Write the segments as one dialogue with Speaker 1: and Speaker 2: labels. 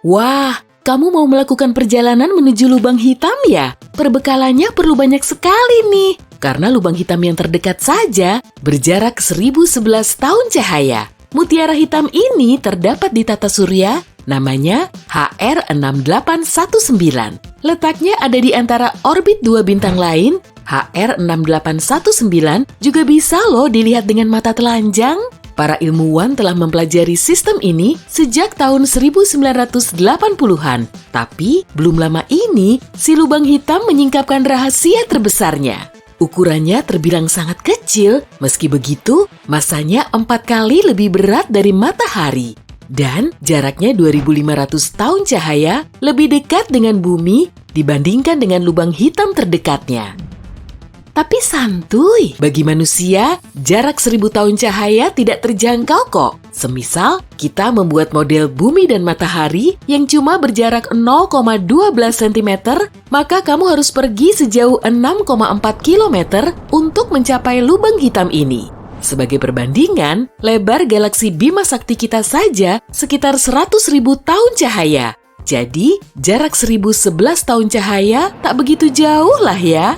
Speaker 1: Wah, kamu mau melakukan perjalanan menuju lubang hitam ya? Perbekalannya perlu banyak sekali nih. Karena lubang hitam yang terdekat saja berjarak 1011 tahun cahaya. Mutiara hitam ini terdapat di tata surya, namanya HR6819. Letaknya ada di antara orbit dua bintang lain. HR6819 juga bisa loh dilihat dengan mata telanjang. Para ilmuwan telah mempelajari sistem ini sejak tahun 1980-an. Tapi belum lama ini, si lubang hitam menyingkapkan rahasia terbesarnya. Ukurannya terbilang sangat kecil, meski begitu, masanya 4 kali lebih berat dari matahari. Dan jaraknya 2500 tahun cahaya lebih dekat dengan bumi dibandingkan dengan lubang hitam terdekatnya. Tapi santuy, bagi manusia, jarak 1000 tahun cahaya tidak terjangkau kok. Semisal, kita membuat model bumi dan matahari yang cuma berjarak 0,12 cm, maka kamu harus pergi sejauh 6,4 km untuk mencapai lubang hitam ini. Sebagai perbandingan, lebar galaksi Bima Sakti kita saja sekitar 100.000 tahun cahaya. Jadi, jarak 1011 tahun cahaya tak begitu jauh lah ya.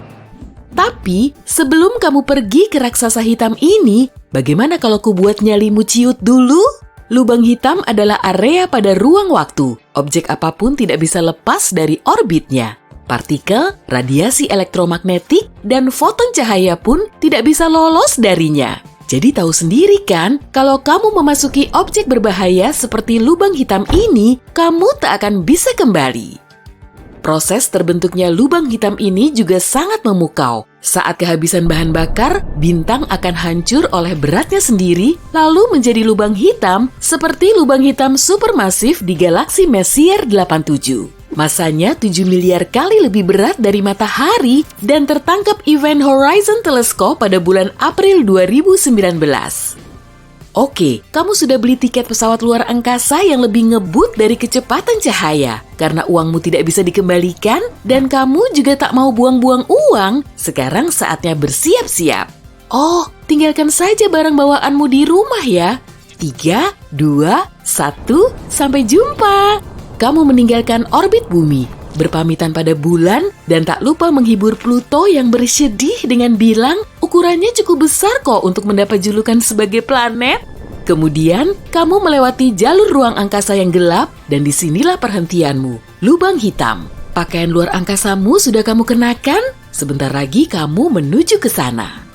Speaker 1: Tapi, sebelum kamu pergi ke raksasa hitam ini, bagaimana kalau kubuat nyalimu ciut dulu? Lubang hitam adalah area pada ruang waktu. Objek apapun tidak bisa lepas dari orbitnya. Partikel, radiasi elektromagnetik, dan foton cahaya pun tidak bisa lolos darinya. Jadi tahu sendiri kan, kalau kamu memasuki objek berbahaya seperti lubang hitam ini, kamu tak akan bisa kembali. Proses terbentuknya lubang hitam ini juga sangat memukau. Saat kehabisan bahan bakar, bintang akan hancur oleh beratnya sendiri, lalu menjadi lubang hitam seperti lubang hitam supermasif di galaksi Messier 87. Masanya 7 miliar kali lebih berat dari matahari dan tertangkap Event Horizon Telescope pada bulan April 2019. Oke, kamu sudah beli tiket pesawat luar angkasa yang lebih ngebut dari kecepatan cahaya. Karena uangmu tidak bisa dikembalikan dan kamu juga tak mau buang-buang uang, sekarang saatnya bersiap-siap. Oh, tinggalkan saja barang bawaanmu di rumah ya. 3, 2, 1, sampai jumpa. Kamu meninggalkan orbit bumi, berpamitan pada bulan, dan tak lupa menghibur Pluto yang bersedih dengan bilang ukurannya cukup besar kok untuk mendapat julukan sebagai planet. Kemudian, kamu melewati jalur ruang angkasa yang gelap dan disinilah perhentianmu, lubang hitam. Pakaian luar angkasamu sudah kamu kenakan? Sebentar lagi kamu menuju ke sana.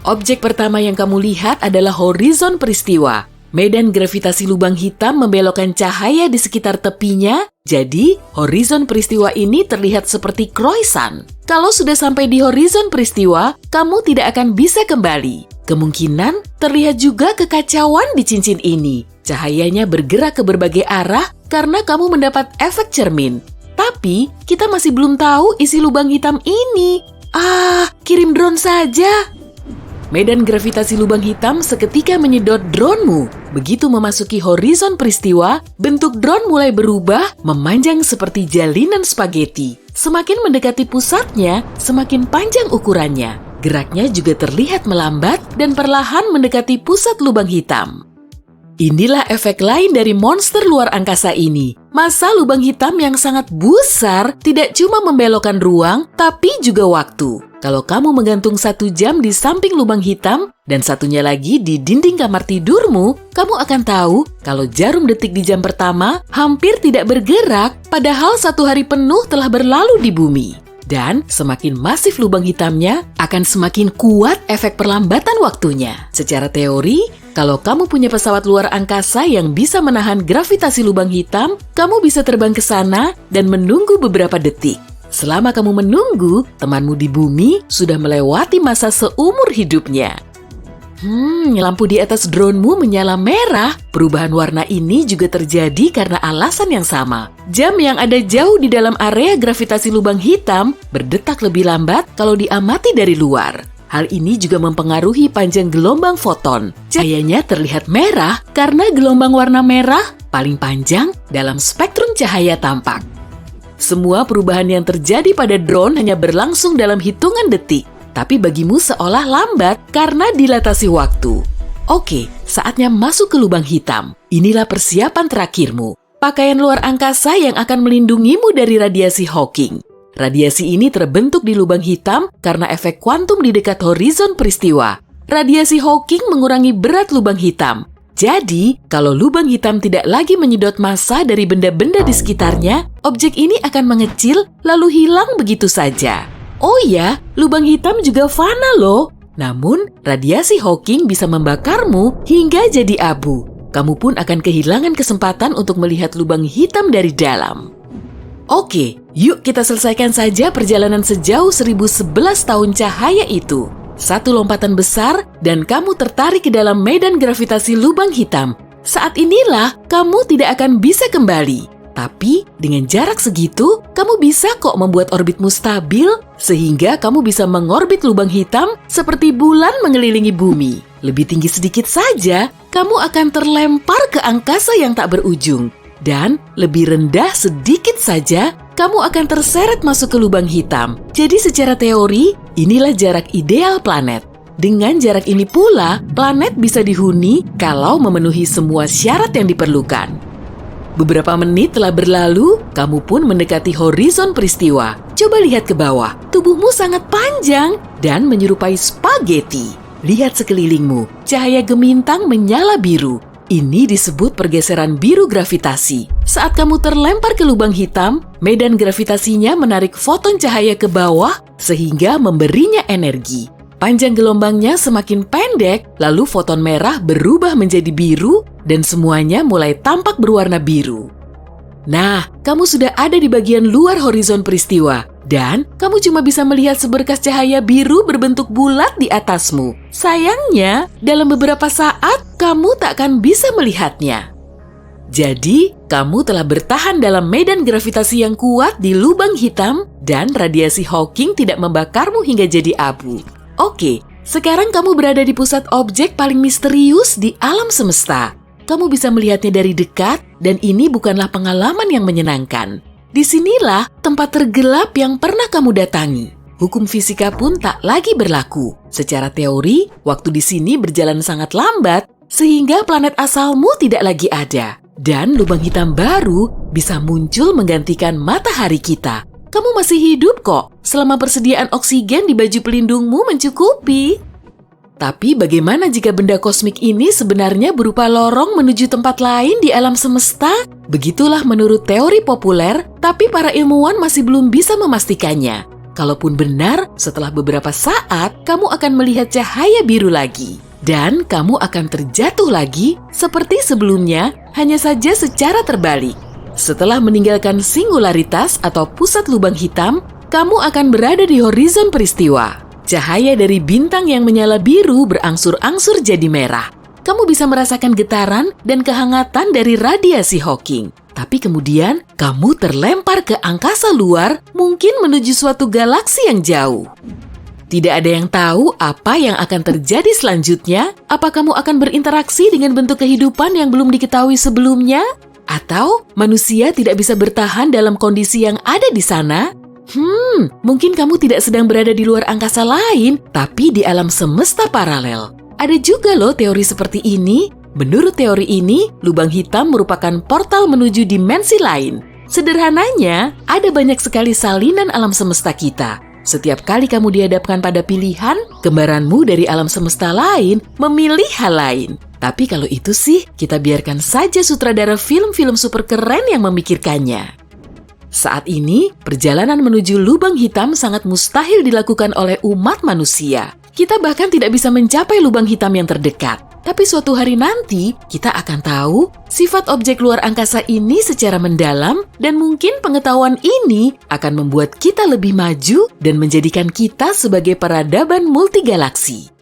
Speaker 1: Objek pertama yang kamu lihat adalah horizon peristiwa. Medan gravitasi lubang hitam membelokkan cahaya di sekitar tepinya, jadi horizon peristiwa ini terlihat seperti croissant. Kalau sudah sampai di horizon peristiwa, kamu tidak akan bisa kembali. Kemungkinan terlihat juga kekacauan di cincin ini. Cahayanya bergerak ke berbagai arah karena kamu mendapat efek cermin. Tapi, kita masih belum tahu isi lubang hitam ini. Kirim drone saja. Medan gravitasi lubang hitam seketika menyedot drone-mu. Begitu memasuki horizon peristiwa, bentuk drone mulai berubah, memanjang seperti jalinan spaghetti. Semakin mendekati pusatnya, semakin panjang ukurannya. Geraknya juga terlihat melambat dan perlahan mendekati pusat lubang hitam. Inilah efek lain dari monster luar angkasa ini. Massa lubang hitam yang sangat besar tidak cuma membelokkan ruang, tapi juga waktu. Kalau kamu menggantung 1 jam di samping lubang hitam dan satunya lagi di dinding kamar tidurmu, kamu akan tahu kalau jarum detik di jam pertama hampir tidak bergerak, padahal 1 hari penuh telah berlalu di bumi. Dan semakin masif lubang hitamnya, akan semakin kuat efek perlambatan waktunya. Secara teori, kalau kamu punya pesawat luar angkasa yang bisa menahan gravitasi lubang hitam, kamu bisa terbang ke sana dan menunggu beberapa detik. Selama kamu menunggu, temanmu di bumi sudah melewati masa seumur hidupnya. Lampu di atas drone-mu menyala merah. Perubahan warna ini juga terjadi karena alasan yang sama. Jam yang ada jauh di dalam area gravitasi lubang hitam berdetak lebih lambat kalau diamati dari luar. Hal ini juga mempengaruhi panjang gelombang foton. Cahayanya terlihat merah karena gelombang warna merah paling panjang dalam spektrum cahaya tampak. Semua perubahan yang terjadi pada drone hanya berlangsung dalam hitungan detik. Tapi bagimu seolah lambat karena dilatasi waktu. Oke, saatnya masuk ke lubang hitam. Inilah persiapan terakhirmu. pakaian luar angkasa yang akan melindungimu dari radiasi Hawking. Radiasi ini terbentuk di lubang hitam karena efek kuantum di dekat horizon peristiwa. Radiasi Hawking mengurangi berat lubang hitam. Jadi, kalau lubang hitam tidak lagi menyedot massa dari benda-benda di sekitarnya, objek ini akan mengecil lalu hilang begitu saja. Oh ya, lubang hitam juga fana loh. Namun, radiasi Hawking bisa membakarmu hingga jadi abu. Kamu pun akan kehilangan kesempatan untuk melihat lubang hitam dari dalam. Oke, yuk kita selesaikan saja perjalanan sejauh 1011 tahun cahaya itu. Satu lompatan besar dan kamu tertarik ke dalam medan gravitasi lubang hitam. Saat inilah kamu tidak akan bisa kembali. Tapi dengan jarak segitu, kamu bisa kok membuat orbitmu stabil sehingga kamu bisa mengorbit lubang hitam seperti bulan mengelilingi bumi. Lebih tinggi sedikit saja, kamu akan terlempar ke angkasa yang tak berujung. Dan lebih rendah sedikit saja, kamu akan terseret masuk ke lubang hitam. Jadi secara teori, inilah jarak ideal planet. Dengan jarak ini pula, planet bisa dihuni kalau memenuhi semua syarat yang diperlukan. Beberapa menit telah berlalu, kamu pun mendekati horizon peristiwa. Coba lihat ke bawah, tubuhmu sangat panjang dan menyerupai spaghetti. Lihat sekelilingmu, cahaya gemintang menyala biru. Ini disebut pergeseran biru gravitasi. Saat kamu terlempar ke lubang hitam, medan gravitasinya menarik foton cahaya ke bawah sehingga memberinya energi. Panjang gelombangnya semakin pendek, lalu foton merah berubah menjadi biru dan semuanya mulai tampak berwarna biru. Nah, kamu sudah ada di bagian luar horizon peristiwa dan kamu cuma bisa melihat seberkas cahaya biru berbentuk bulat di atasmu. Sayangnya, dalam beberapa saat kamu tak akan bisa melihatnya. Jadi, kamu telah bertahan dalam medan gravitasi yang kuat di lubang hitam dan radiasi Hawking tidak membakarmu hingga jadi abu. Oke, sekarang kamu berada di pusat objek paling misterius di alam semesta. Kamu bisa melihatnya dari dekat, dan ini bukanlah pengalaman yang menyenangkan. Disinilah tempat tergelap yang pernah kamu datangi. Hukum fisika pun tak lagi berlaku. Secara teori, waktu di sini berjalan sangat lambat, sehingga planet asalmu tidak lagi ada. Dan lubang hitam baru bisa muncul menggantikan matahari kita. Kamu masih hidup kok, selama persediaan oksigen di baju pelindungmu mencukupi. Tapi bagaimana jika benda kosmik ini sebenarnya berupa lorong menuju tempat lain di alam semesta? Begitulah menurut teori populer, tapi para ilmuwan masih belum bisa memastikannya. Kalaupun benar, setelah beberapa saat, kamu akan melihat cahaya biru lagi. Dan kamu akan terjatuh lagi seperti sebelumnya, hanya saja secara terbalik. Setelah meninggalkan singularitas atau pusat lubang hitam, kamu akan berada di horizon peristiwa. Cahaya dari bintang yang menyala biru berangsur-angsur jadi merah. Kamu bisa merasakan getaran dan kehangatan dari radiasi Hawking. Tapi kemudian, kamu terlempar ke angkasa luar, mungkin menuju suatu galaksi yang jauh. Tidak ada yang tahu apa yang akan terjadi selanjutnya. Apa kamu akan berinteraksi dengan bentuk kehidupan yang belum diketahui sebelumnya? Atau manusia tidak bisa bertahan dalam kondisi yang ada di sana? Mungkin kamu tidak sedang berada di luar angkasa lain, tapi di alam semesta paralel. Ada juga loh teori seperti ini. Menurut teori ini, lubang hitam merupakan portal menuju dimensi lain. Sederhananya, ada banyak sekali salinan alam semesta kita. Setiap kali kamu dihadapkan pada pilihan, kembaranmu dari alam semesta lain memilih hal lain. Tapi kalau itu sih, kita biarkan saja sutradara film-film super keren yang memikirkannya. Saat ini, perjalanan menuju lubang hitam sangat mustahil dilakukan oleh umat manusia. Kita bahkan tidak bisa mencapai lubang hitam yang terdekat. Tapi suatu hari nanti, kita akan tahu sifat objek luar angkasa ini secara mendalam dan mungkin pengetahuan ini akan membuat kita lebih maju dan menjadikan kita sebagai peradaban multigalaksi.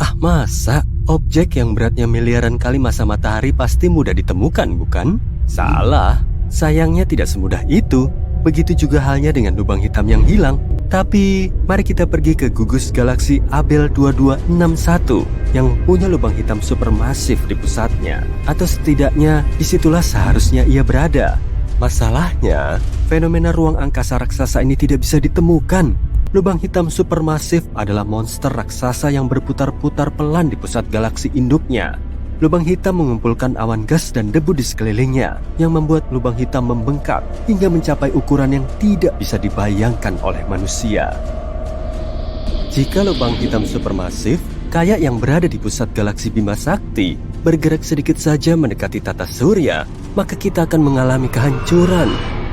Speaker 2: Ah, masa? Objek yang beratnya miliaran kali massa matahari pasti mudah ditemukan, bukan? Salah. Sayangnya tidak semudah itu. Begitu juga halnya dengan lubang hitam yang hilang. Tapi, mari kita pergi ke gugus galaksi Abell 2261 yang punya lubang hitam supermasif di pusatnya. Atau setidaknya, disitulah seharusnya ia berada. Masalahnya, fenomena ruang angkasa raksasa ini tidak bisa ditemukan. Lubang hitam supermasif adalah monster raksasa yang berputar-putar pelan di pusat galaksi induknya. lubang hitam mengumpulkan awan gas dan debu di sekelilingnya yang membuat lubang hitam membengkak hingga mencapai ukuran yang tidak bisa dibayangkan oleh manusia. Jika lubang hitam supermasif, kayak yang berada di pusat galaksi Bima Sakti, bergerak sedikit saja mendekati tata surya, maka kita akan mengalami kehancuran.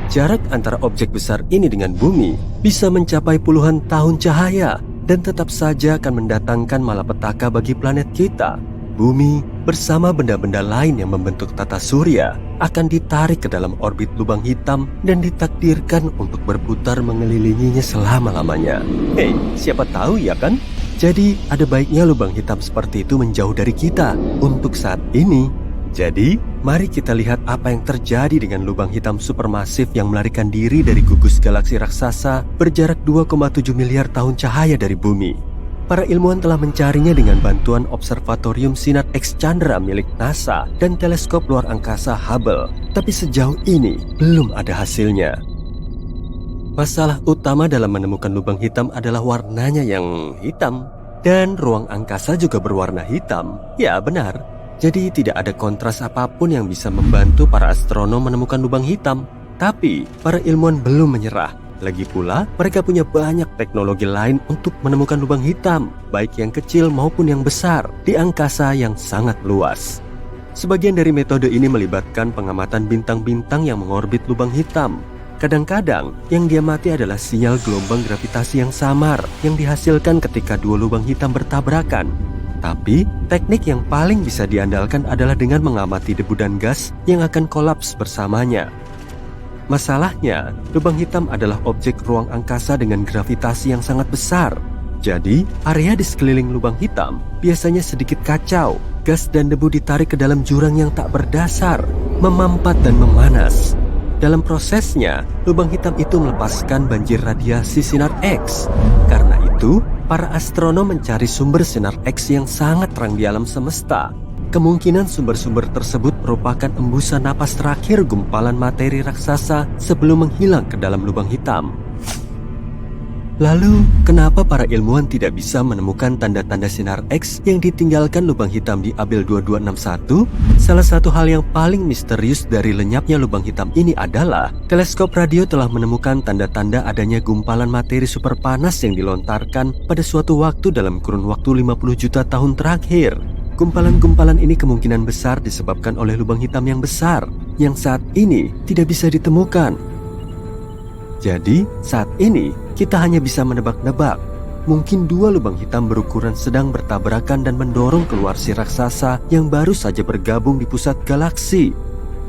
Speaker 2: Jarak antara objek besar ini dengan bumi bisa mencapai puluhan tahun cahaya dan tetap saja akan mendatangkan malapetaka bagi planet kita. Bumi bersama benda-benda lain yang membentuk tata surya akan ditarik ke dalam orbit lubang hitam dan ditakdirkan untuk berputar mengelilinginya selama-lamanya. Hei, siapa tahu ya kan? Jadi ada baiknya lubang hitam seperti itu menjauh dari kita untuk saat ini. Jadi, mari kita lihat apa yang terjadi dengan lubang hitam supermasif yang melarikan diri dari gugus galaksi raksasa berjarak 2,7 miliar tahun cahaya dari bumi. Para ilmuwan telah mencarinya dengan bantuan Observatorium Sinar X Chandra milik NASA dan teleskop luar angkasa Hubble, tapi sejauh ini belum ada hasilnya. Masalah utama dalam menemukan lubang hitam adalah warnanya yang hitam, dan ruang angkasa juga berwarna hitam. Ya, benar. Jadi tidak ada kontras apapun yang bisa membantu para astronom menemukan lubang hitam. Tapi para ilmuwan belum menyerah. Lagi pula mereka punya banyak teknologi lain untuk menemukan lubang hitam, baik yang kecil maupun yang besar, di angkasa yang sangat luas. Sebagian dari metode ini melibatkan pengamatan bintang-bintang yang mengorbit lubang hitam. Kadang-kadang yang diamati adalah sinyal gelombang gravitasi yang samar yang dihasilkan ketika dua lubang hitam bertabrakan. Tapi, teknik yang paling bisa diandalkan adalah dengan mengamati debu dan gas yang akan kolaps bersamanya. Masalahnya, lubang hitam adalah objek ruang angkasa dengan gravitasi yang sangat besar. Jadi, area di sekeliling lubang hitam biasanya sedikit kacau. Gas dan debu ditarik ke dalam jurang yang tak berdasar, memampat dan memanas. Dalam prosesnya, lubang hitam itu melepaskan banjir radiasi sinar X. Karena itu, para astronom mencari sumber sinar X yang sangat terang di alam semesta. Kemungkinan sumber-sumber tersebut merupakan embusan napas terakhir gumpalan materi raksasa sebelum menghilang ke dalam lubang hitam. Lalu, kenapa para ilmuwan tidak bisa menemukan tanda-tanda sinar X yang ditinggalkan lubang hitam di Abell 2261? Salah satu hal yang paling misterius dari lenyapnya lubang hitam ini adalah teleskop radio telah menemukan tanda-tanda adanya gumpalan materi super panas yang dilontarkan pada suatu waktu dalam kurun waktu 50 juta tahun terakhir. Gumpalan-gumpalan ini kemungkinan besar disebabkan oleh lubang hitam yang besar, yang saat ini tidak bisa ditemukan. Jadi, saat ini kita hanya bisa menebak-nebak. Mungkin dua lubang hitam berukuran sedang bertabrakan dan mendorong keluar si raksasa yang baru saja bergabung di pusat galaksi.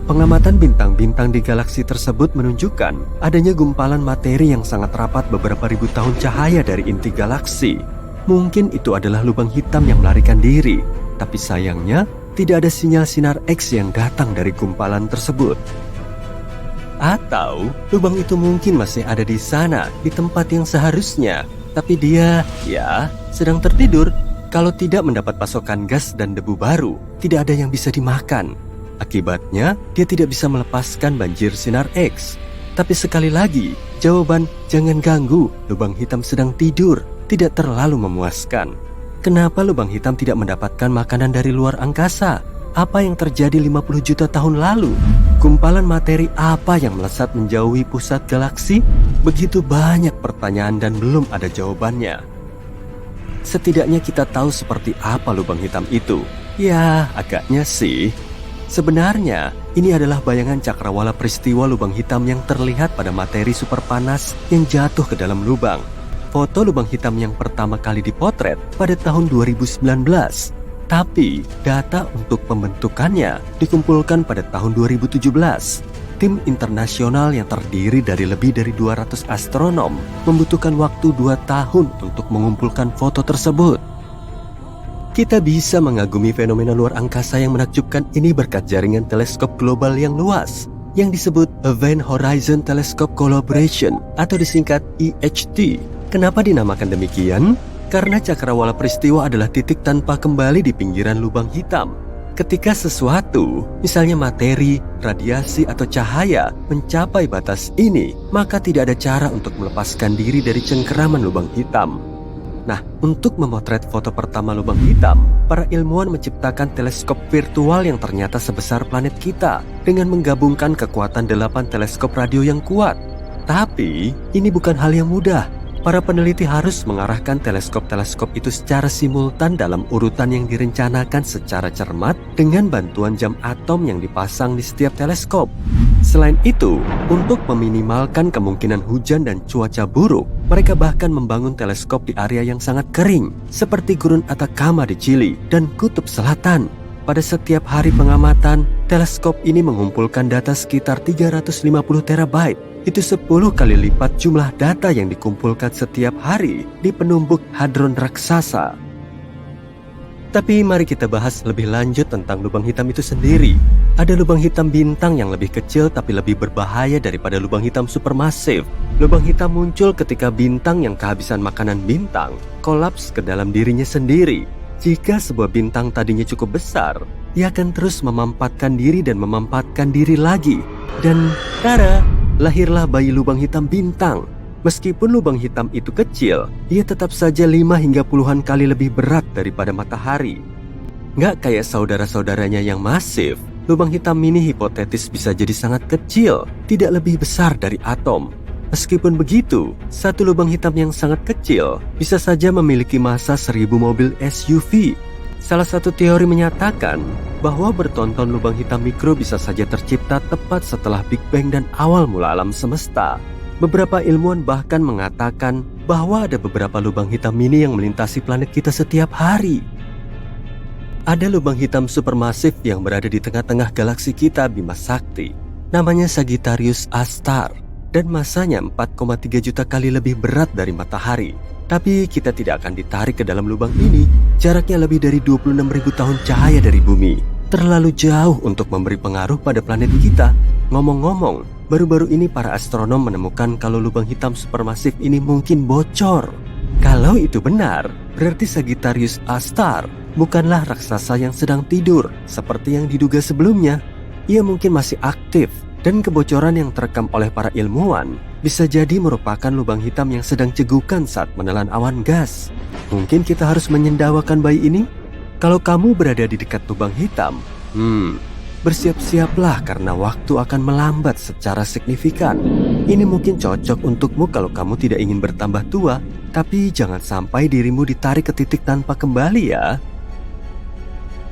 Speaker 2: Pengamatan bintang-bintang di galaksi tersebut menunjukkan adanya gumpalan materi yang sangat rapat beberapa ribu tahun cahaya dari inti galaksi. Mungkin itu adalah lubang hitam yang melarikan diri, tapi sayangnya tidak ada sinyal sinar X yang datang dari gumpalan tersebut. Atau lubang itu mungkin masih ada di sana, di tempat yang seharusnya, tapi dia, sedang tertidur. Kalau tidak mendapat pasokan gas dan debu baru, tidak ada yang bisa dimakan. Akibatnya, dia tidak bisa melepaskan banjir sinar X. Tapi sekali lagi, jawaban jangan ganggu, lubang hitam sedang tidur, tidak terlalu memuaskan. Kenapa lubang hitam tidak mendapatkan makanan dari luar angkasa? Apa yang terjadi 50 juta tahun lalu? Gumpalan materi apa yang melesat menjauhi pusat galaksi? Begitu banyak pertanyaan dan belum ada jawabannya. Setidaknya kita tahu seperti apa lubang hitam itu. Ya, agaknya sih. Sebenarnya, ini adalah bayangan cakrawala peristiwa lubang hitam yang terlihat pada materi super panas yang jatuh ke dalam lubang. Foto lubang hitam yang pertama kali dipotret pada tahun 2019. Tapi, data untuk pembentukannya dikumpulkan pada tahun 2017. Tim internasional yang terdiri dari lebih dari 200 astronom membutuhkan waktu 2 tahun untuk mengumpulkan foto tersebut. Kita bisa mengagumi fenomena luar angkasa yang menakjubkan ini berkat jaringan teleskop global yang luas, yang disebut Event Horizon Telescope Collaboration atau disingkat EHT. Kenapa dinamakan demikian? Karena cakrawala peristiwa adalah titik tanpa kembali di pinggiran lubang hitam. Ketika sesuatu, misalnya materi, radiasi, atau cahaya, mencapai batas ini, maka tidak ada cara untuk melepaskan diri dari cengkeraman lubang hitam. Nah, untuk memotret foto pertama lubang hitam, para ilmuwan menciptakan teleskop virtual yang ternyata sebesar planet kita dengan menggabungkan kekuatan 8 teleskop radio yang kuat. Tapi, ini bukan hal yang mudah. Para peneliti harus mengarahkan teleskop-teleskop itu secara simultan dalam urutan yang direncanakan secara cermat dengan bantuan jam atom yang dipasang di setiap teleskop. Selain itu, untuk meminimalkan kemungkinan hujan dan cuaca buruk, mereka bahkan membangun teleskop di area yang sangat kering, seperti Gurun Atacama di Chili dan Kutub Selatan. Pada setiap hari pengamatan, teleskop ini mengumpulkan data sekitar 350 terabyte. Itu 10 kali lipat jumlah data yang dikumpulkan setiap hari di penumbuk hadron raksasa. Tapi mari kita bahas lebih lanjut tentang lubang hitam itu sendiri. Ada lubang hitam bintang yang lebih kecil tapi lebih berbahaya daripada lubang hitam supermasif. Lubang hitam muncul ketika bintang yang kehabisan makanan bintang kolaps ke dalam dirinya sendiri. Jika sebuah bintang tadinya cukup besar, ia akan terus memampatkan diri dan memampatkan diri lagi. Dan tada! Lahirlah bayi lubang hitam bintang. Meskipun lubang hitam itu kecil, ia tetap saja 5 hingga puluhan kali lebih berat daripada matahari. Nggak kayak saudara-saudaranya yang masif, lubang hitam mini hipotetis bisa jadi sangat kecil, tidak lebih besar dari atom. Meskipun begitu, satu lubang hitam yang sangat kecil bisa saja memiliki massa 1000 mobil SUV. Salah satu teori menyatakan bahwa bertonton lubang hitam mikro bisa saja tercipta tepat setelah Big Bang dan awal mula alam semesta. Beberapa ilmuwan bahkan mengatakan bahwa ada beberapa lubang hitam mini yang melintasi planet kita setiap hari. Ada lubang hitam supermasif yang berada di tengah-tengah galaksi kita Bima Sakti. Namanya Sagittarius A-star dan massanya 4,3 juta kali lebih berat dari matahari. Tapi kita tidak akan ditarik ke dalam lubang ini. Jaraknya lebih dari 26.000 tahun cahaya dari bumi. Terlalu jauh untuk memberi pengaruh pada planet kita. Ngomong-ngomong, baru-baru ini para astronom menemukan kalau lubang hitam supermasif ini mungkin bocor. Kalau itu benar, berarti Sagittarius A-star bukanlah raksasa yang sedang tidur seperti yang diduga sebelumnya. Ia mungkin masih aktif. Dan kebocoran yang terekam oleh para ilmuwan bisa jadi merupakan lubang hitam yang sedang cegukan saat menelan awan gas. Mungkin kita harus menyendawakan bayi ini? Kalau kamu berada di dekat lubang hitam, bersiap-siaplah karena waktu akan melambat secara signifikan. Ini mungkin cocok untukmu kalau kamu tidak ingin bertambah tua, tapi jangan sampai dirimu ditarik ke titik tanpa kembali ya.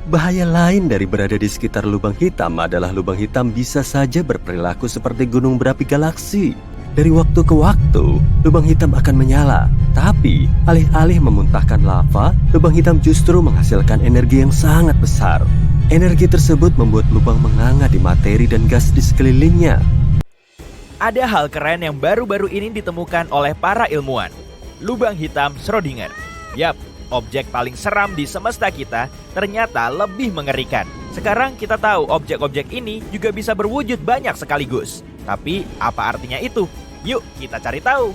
Speaker 2: Bahaya lain dari berada di sekitar lubang hitam adalah lubang hitam bisa saja berperilaku seperti gunung berapi galaksi. Dari waktu ke waktu, lubang hitam akan menyala. Tapi, alih-alih memuntahkan lava, lubang hitam justru menghasilkan energi yang sangat besar. Energi tersebut membuat lubang menganga di materi dan gas di sekelilingnya.
Speaker 3: Ada hal keren yang baru-baru ini ditemukan oleh para ilmuwan. Lubang hitam Schrödinger. Yap, objek paling seram di semesta kita ternyata lebih mengerikan. Sekarang kita tahu objek-objek ini juga bisa berwujud banyak sekaligus. Tapi apa artinya itu? Yuk kita cari tahu.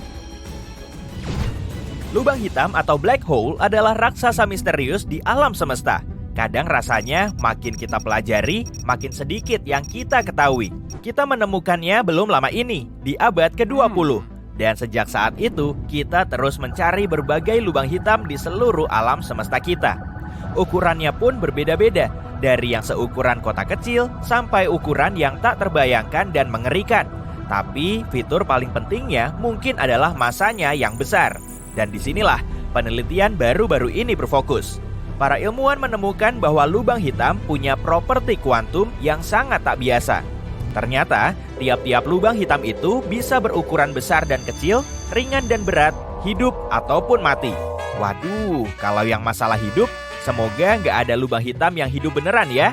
Speaker 3: Lubang hitam atau black hole adalah raksasa misterius di alam semesta. Kadang rasanya makin kita pelajari, makin sedikit yang kita ketahui. Kita menemukannya belum lama ini, di abad ke-20. Dan sejak saat itu, kita terus mencari berbagai lubang hitam di seluruh alam semesta kita. Ukurannya pun berbeda-beda, dari yang seukuran kota kecil sampai ukuran yang tak terbayangkan dan mengerikan. Tapi fitur paling pentingnya mungkin adalah masanya yang besar. Dan disinilah penelitian baru-baru ini berfokus. Para ilmuwan menemukan bahwa lubang hitam punya properti kuantum yang sangat tak biasa. Ternyata, tiap-tiap lubang hitam itu bisa berukuran besar dan kecil, ringan dan berat, hidup ataupun mati. Waduh, kalau yang masalah hidup, semoga nggak ada lubang hitam yang hidup beneran ya.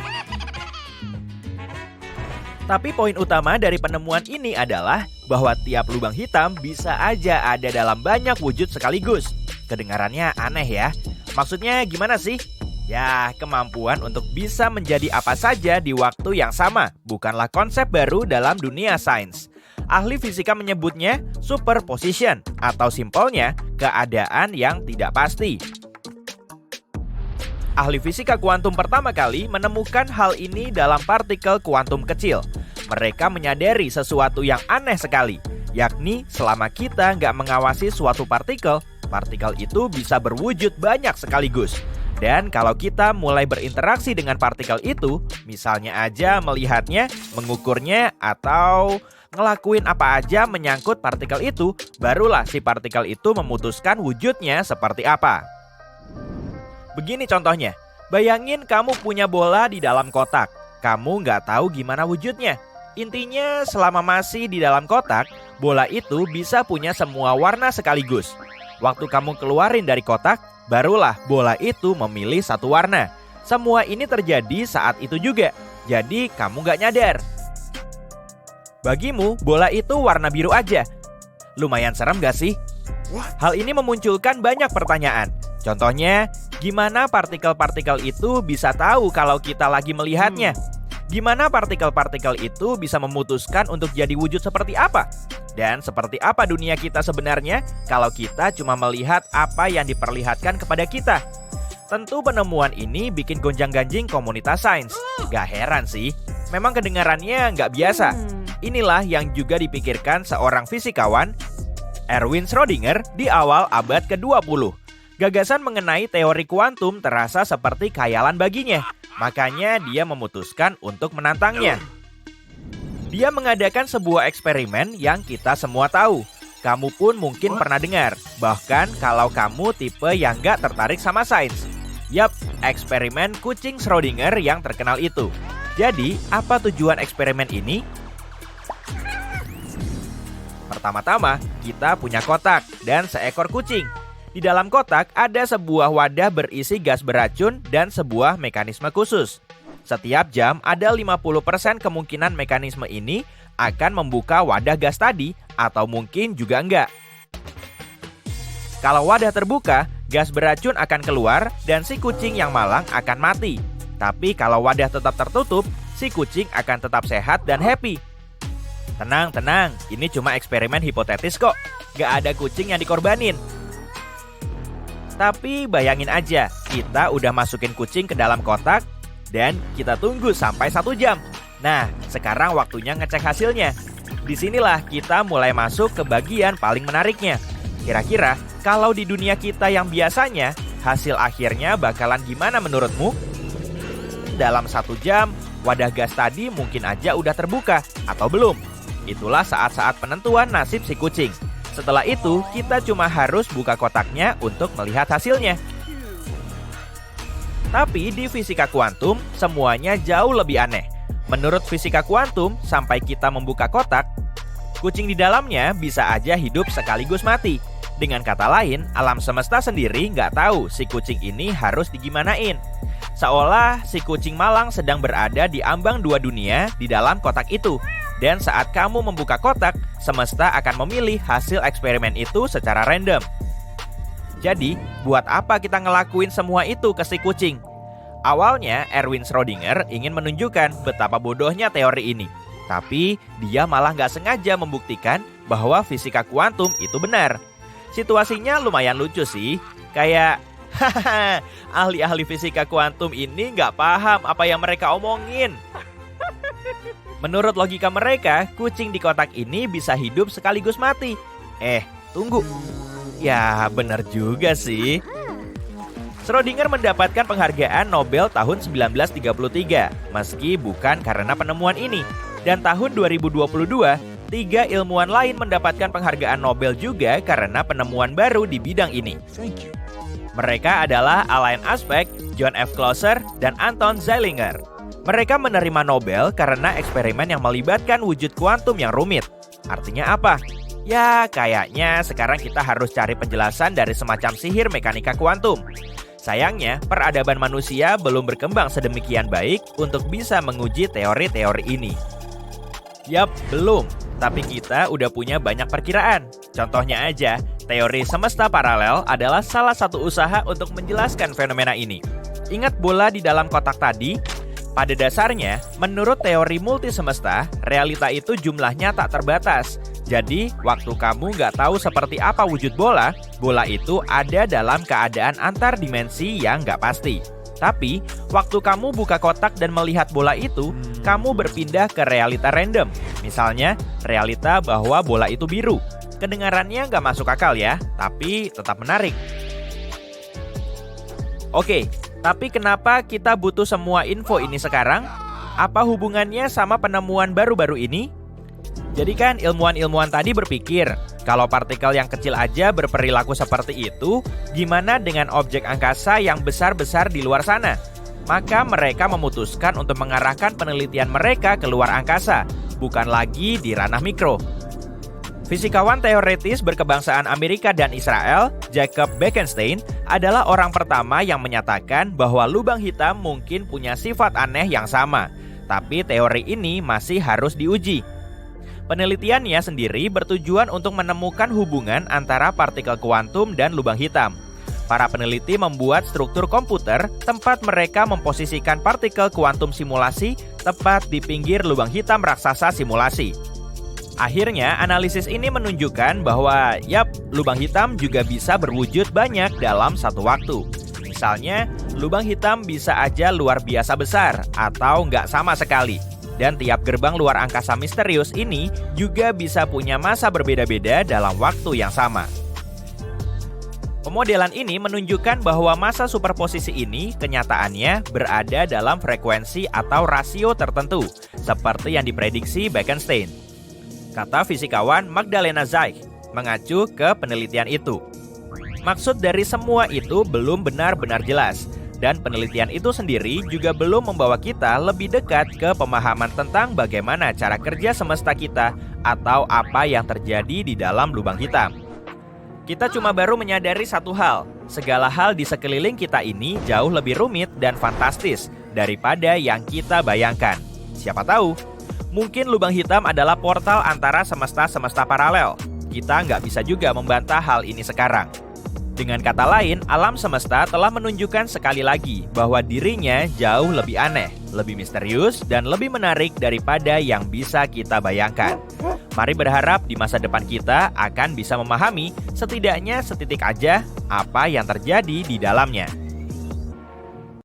Speaker 3: Tapi poin utama dari penemuan ini adalah bahwa tiap lubang hitam bisa aja ada dalam banyak wujud sekaligus. Kedengarannya aneh ya. Maksudnya gimana sih? Ya, kemampuan untuk bisa menjadi apa saja di waktu yang sama bukanlah konsep baru dalam dunia sains. Ahli fisika menyebutnya superposition atau simpelnya keadaan yang tidak pasti. Ahli fisika kuantum pertama kali menemukan hal ini dalam partikel kuantum kecil. Mereka menyadari sesuatu yang aneh sekali, yakni selama kita nggak mengawasi suatu partikel, partikel itu bisa berwujud banyak sekaligus. Dan kalau kita mulai berinteraksi dengan partikel itu, misalnya aja melihatnya, mengukurnya, atau ngelakuin apa aja menyangkut partikel itu, barulah si partikel itu memutuskan wujudnya seperti apa. Begini contohnya, bayangin kamu punya bola di dalam kotak. Kamu nggak tahu gimana wujudnya. Intinya selama masih di dalam kotak, bola itu bisa punya semua warna sekaligus. Waktu kamu keluarin dari kotak, barulah bola itu memilih satu warna. Semua ini terjadi saat itu juga, jadi kamu nggak nyadar. Bagimu, bola itu warna biru aja. Lumayan serem gak sih? Hal ini memunculkan banyak pertanyaan. Contohnya, gimana partikel-partikel itu bisa tahu kalau kita lagi melihatnya? Gimana partikel-partikel itu bisa memutuskan untuk jadi wujud seperti apa? Dan seperti apa dunia kita sebenarnya kalau kita cuma melihat apa yang diperlihatkan kepada kita? Tentu penemuan ini bikin gonjang-ganjing komunitas sains. Gak heran sih, memang kedengarannya nggak biasa. Inilah yang juga dipikirkan seorang fisikawan, Erwin Schrödinger, di awal abad ke-20. Gagasan mengenai teori kuantum terasa seperti khayalan baginya. Makanya dia memutuskan untuk menantangnya. Dia mengadakan sebuah eksperimen yang kita semua tahu. Kamu pun mungkin pernah dengar. Bahkan kalau kamu tipe yang gak tertarik sama sains. Yap, eksperimen kucing Schrödinger yang terkenal itu. Jadi, apa tujuan eksperimen ini? Pertama-tama, kita punya kotak dan seekor kucing. Di dalam kotak ada sebuah wadah berisi gas beracun dan sebuah mekanisme khusus. Setiap jam ada 50% kemungkinan mekanisme ini akan membuka wadah gas tadi atau mungkin juga enggak. Kalau wadah terbuka, gas beracun akan keluar dan si kucing yang malang akan mati. Tapi kalau wadah tetap tertutup, si kucing akan tetap sehat dan happy. Tenang, ini cuma eksperimen hipotetis kok. Gak ada kucing yang dikorbanin. Tapi bayangin aja, kita udah masukin kucing ke dalam kotak dan kita tunggu sampai 1 jam. Nah, sekarang waktunya ngecek hasilnya. Disinilah kita mulai masuk ke bagian paling menariknya. Kira-kira kalau di dunia kita yang biasanya, hasil akhirnya bakalan gimana menurutmu? Dalam 1 jam, wadah gas tadi mungkin aja udah terbuka atau belum. Itulah saat-saat penentuan nasib si kucing. Setelah itu, kita cuma harus buka kotaknya untuk melihat hasilnya. Tapi di fisika kuantum, semuanya jauh lebih aneh. Menurut fisika kuantum, sampai kita membuka kotak, kucing di dalamnya bisa aja hidup sekaligus mati. Dengan kata lain, alam semesta sendiri nggak tahu si kucing ini harus digimanain. Seolah si kucing malang sedang berada di ambang 2 dunia di dalam kotak itu. Dan saat kamu membuka kotak, semesta akan memilih hasil eksperimen itu secara random. Jadi, buat apa kita ngelakuin semua itu ke si kucing? Awalnya, Erwin Schrödinger ingin menunjukkan betapa bodohnya teori ini. Tapi, dia malah nggak sengaja membuktikan bahwa fisika kuantum itu benar. Situasinya lumayan lucu sih. Kayak, hahaha, ahli-ahli fisika kuantum ini nggak paham apa yang mereka omongin. Menurut logika mereka, kucing di kotak ini bisa hidup sekaligus mati. Tunggu. Ya, benar juga sih. Schrödinger mendapatkan penghargaan Nobel tahun 1933, meski bukan karena penemuan ini. Dan tahun 2022, 3 ilmuwan lain mendapatkan penghargaan Nobel juga karena penemuan baru di bidang ini. Mereka adalah Alain Aspect, John F. Clauser, dan Anton Zeilinger. Mereka menerima Nobel karena eksperimen yang melibatkan wujud kuantum yang rumit. Artinya apa? Ya, kayaknya sekarang kita harus cari penjelasan dari semacam sihir mekanika kuantum. Sayangnya, peradaban manusia belum berkembang sedemikian baik untuk bisa menguji teori-teori ini. Yap, belum. Tapi kita udah punya banyak perkiraan. Contohnya aja, teori semesta paralel adalah salah satu usaha untuk menjelaskan fenomena ini. Ingat bola di dalam kotak tadi? Pada dasarnya, menurut teori multisemesta, realita itu jumlahnya tak terbatas. Jadi, waktu kamu nggak tahu seperti apa wujud bola, bola itu ada dalam keadaan antar dimensi yang nggak pasti. Tapi, waktu kamu buka kotak dan melihat bola itu, kamu berpindah ke realita random. Misalnya, realita bahwa bola itu biru. Kedengarannya nggak masuk akal ya, tapi tetap menarik. Oke, tapi kenapa kita butuh semua info ini sekarang? Apa hubungannya sama penemuan baru-baru ini? Jadi kan ilmuwan-ilmuwan tadi berpikir, kalau partikel yang kecil aja berperilaku seperti itu, gimana dengan objek angkasa yang besar-besar di luar sana? Maka mereka memutuskan untuk mengarahkan penelitian mereka ke luar angkasa, bukan lagi di ranah mikro. Fisikawan teoretis berkebangsaan Amerika dan Israel, Jacob Bekenstein, adalah orang pertama yang menyatakan bahwa lubang hitam mungkin punya sifat aneh yang sama. Tapi teori ini masih harus diuji. Penelitiannya sendiri bertujuan untuk menemukan hubungan antara partikel kuantum dan lubang hitam. Para peneliti membuat struktur komputer tempat mereka memposisikan partikel kuantum simulasi tepat di pinggir lubang hitam raksasa simulasi. Akhirnya, analisis ini menunjukkan bahwa, lubang hitam juga bisa berwujud banyak dalam satu waktu. Misalnya, lubang hitam bisa aja luar biasa besar atau nggak sama sekali. Dan tiap gerbang luar angkasa misterius ini juga bisa punya masa berbeda-beda dalam waktu yang sama. Pemodelan ini menunjukkan bahwa masa superposisi ini kenyataannya berada dalam frekuensi atau rasio tertentu, seperti yang diprediksi Bekenstein. Kata fisikawan Magdalena Zeich, mengacu ke penelitian itu. Maksud dari semua itu belum benar-benar jelas, dan penelitian itu sendiri juga belum membawa kita lebih dekat ke pemahaman tentang bagaimana cara kerja semesta kita atau apa yang terjadi di dalam lubang hitam. Kita cuma baru menyadari satu hal, segala hal di sekeliling kita ini jauh lebih rumit dan fantastis daripada yang kita bayangkan. Siapa tahu, mungkin lubang hitam adalah portal antara semesta-semesta paralel. Kita nggak bisa juga membantah hal ini sekarang. Dengan kata lain, alam semesta telah menunjukkan sekali lagi bahwa dirinya jauh lebih aneh, lebih misterius, dan lebih menarik daripada yang bisa kita bayangkan. Mari berharap di masa depan kita akan bisa memahami setidaknya setitik aja apa yang terjadi di dalamnya.